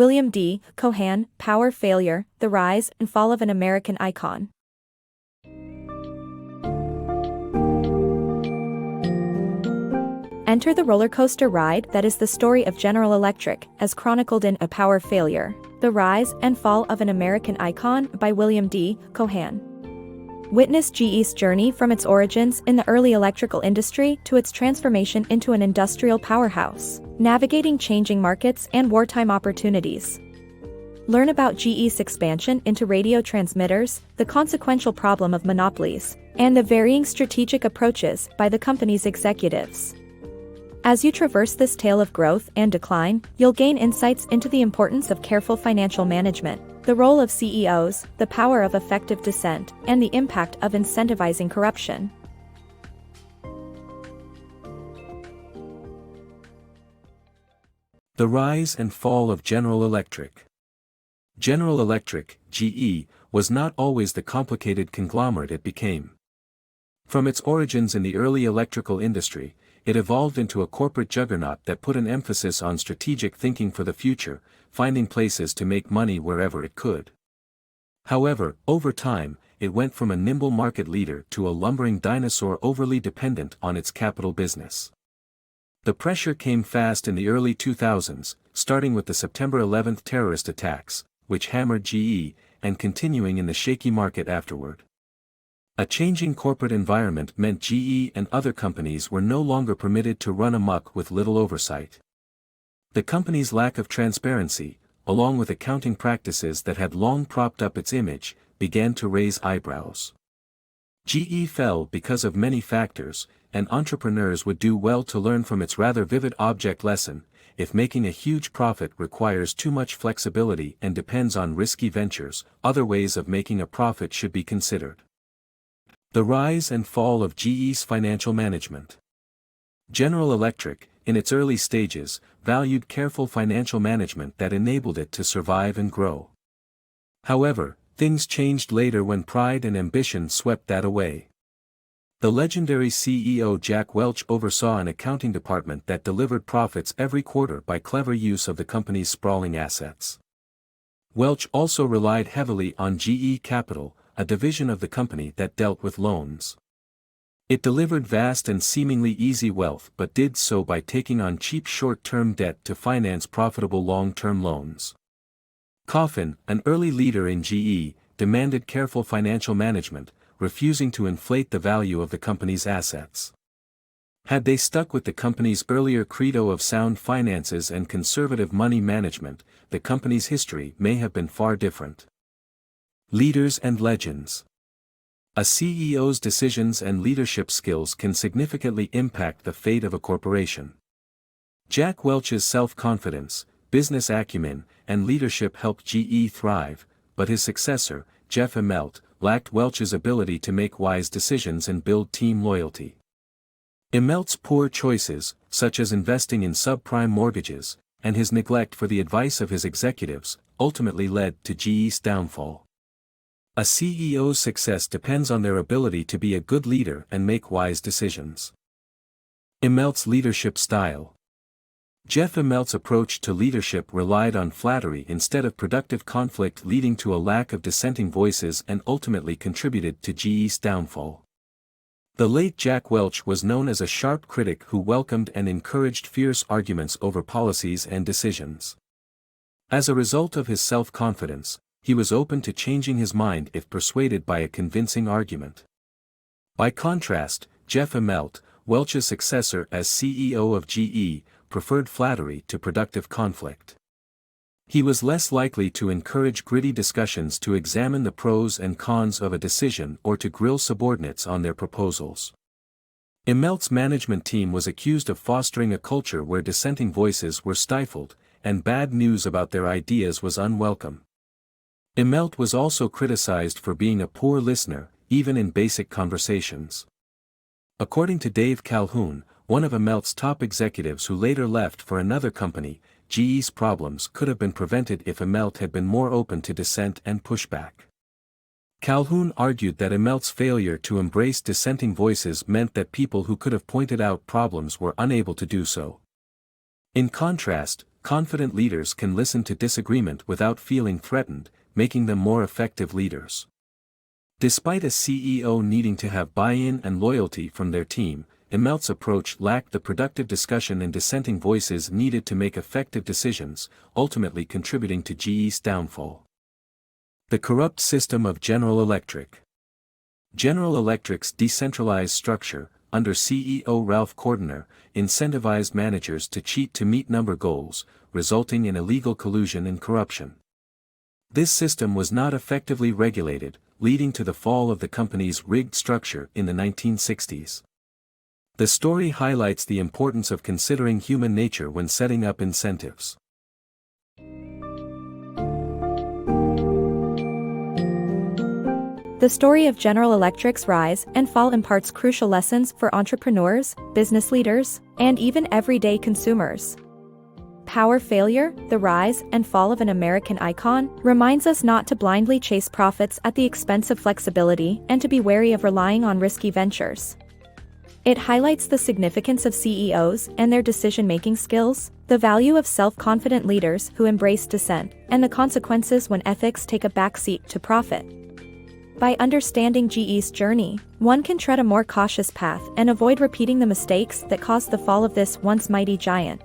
William D. Cohan, Power Failure, The Rise and Fall of an American Icon. Enter the roller coaster ride that is the story of General Electric, as chronicled in A Power Failure, The Rise and Fall of an American Icon by William D. Cohan. Witness GE's journey from its origins in the early electrical industry to its transformation into an industrial powerhouse, navigating changing markets and wartime opportunities. Learn about GE's expansion into radio transmitters, the consequential problem of monopolies, and the varying strategic approaches by the company's executives. As you traverse this tale of growth and decline, you'll gain insights into the importance of careful financial management, the role of CEOs, the power of effective dissent, and the impact of incentivizing corruption. The rise and fall of General Electric. General Electric, GE, was not always the complicated conglomerate it became. From its origins in the early electrical industry, it evolved into a corporate juggernaut that put an emphasis on strategic thinking for the future, finding places to make money wherever it could. However, over time, it went from a nimble market leader to a lumbering dinosaur overly dependent on its capital business. The pressure came fast in the early 2000s, starting with the September 11 terrorist attacks, which hammered GE, and continuing in the shaky market afterward. A changing corporate environment meant GE and other companies were no longer permitted to run amok with little oversight. The company's lack of transparency, along with accounting practices that had long propped up its image, began to raise eyebrows. GE fell because of many factors, and entrepreneurs would do well to learn from its rather vivid object lesson: if making a huge profit requires too much flexibility and depends on risky ventures, other ways of making a profit should be considered. The rise and fall of GE's financial management. General Electric, in its early stages, valued careful financial management that enabled it to survive and grow. However, things changed later when pride and ambition swept that away. The legendary CEO Jack Welch oversaw an accounting department that delivered profits every quarter by clever use of the company's sprawling assets. Welch also relied heavily on GE Capital, a division of the company that dealt with loans. It delivered vast and seemingly easy wealth but did so by taking on cheap short-term debt to finance profitable long-term loans. Cohan, an early leader in GE, demanded careful financial management, refusing to inflate the value of the company's assets. Had they stuck with the company's earlier credo of sound finances and conservative money management, the company's history may have been far different. Leaders and legends. A CEO's decisions and leadership skills can significantly impact the fate of a corporation. Jack Welch's self-confidence, business acumen, and leadership helped GE thrive, but his successor, Jeff Immelt, lacked Welch's ability to make wise decisions and build team loyalty. Immelt's poor choices, such as investing in subprime mortgages, and his neglect for the advice of his executives, ultimately led to GE's downfall. A CEO's success depends on their ability to be a good leader and make wise decisions. Immelt's leadership style. Jeff Immelt's approach to leadership relied on flattery instead of productive conflict, leading to a lack of dissenting voices and ultimately contributed to GE's downfall. The late Jack Welch was known as a sharp critic who welcomed and encouraged fierce arguments over policies and decisions. As a result of his self-confidence, he was open to changing his mind if persuaded by a convincing argument. By contrast, Jeff Immelt, Welch's successor as CEO of GE, preferred flattery to productive conflict. He was less likely to encourage gritty discussions, to examine the pros and cons of a decision, or to grill subordinates on their proposals. Immelt's management team was accused of fostering a culture where dissenting voices were stifled, and bad news about their ideas was unwelcome. Immelt was also criticized for being a poor listener, even in basic conversations. According to Dave Calhoun, one of Immelt's top executives who later left for another company, GE's problems could have been prevented if Immelt had been more open to dissent and pushback. Calhoun argued that Immelt's failure to embrace dissenting voices meant that people who could have pointed out problems were unable to do so. In contrast, confident leaders can listen to disagreement without feeling threatened, making them more effective leaders. Despite a CEO needing to have buy-in and loyalty from their team, Immelt's approach lacked the productive discussion and dissenting voices needed to make effective decisions, ultimately contributing to GE's downfall. The corrupt system of General Electric. General Electric's decentralized structure, under CEO Ralph Cortiner, incentivized managers to cheat to meet number goals, resulting in illegal collusion and corruption. This system was not effectively regulated, leading to the fall of the company's rigged structure in the 1960s. The story highlights the importance of considering human nature when setting up incentives. The story of General Electric's rise and fall imparts crucial lessons for entrepreneurs, business leaders, and even everyday consumers. Power failure, the rise and fall of an American icon, reminds us not to blindly chase profits at the expense of flexibility and to be wary of relying on risky ventures. It highlights the significance of CEOs and their decision-making skills, the value of self-confident leaders who embrace dissent, and the consequences when ethics take a backseat to profit. By understanding GE's journey, one can tread a more cautious path and avoid repeating the mistakes that caused the fall of this once mighty giant.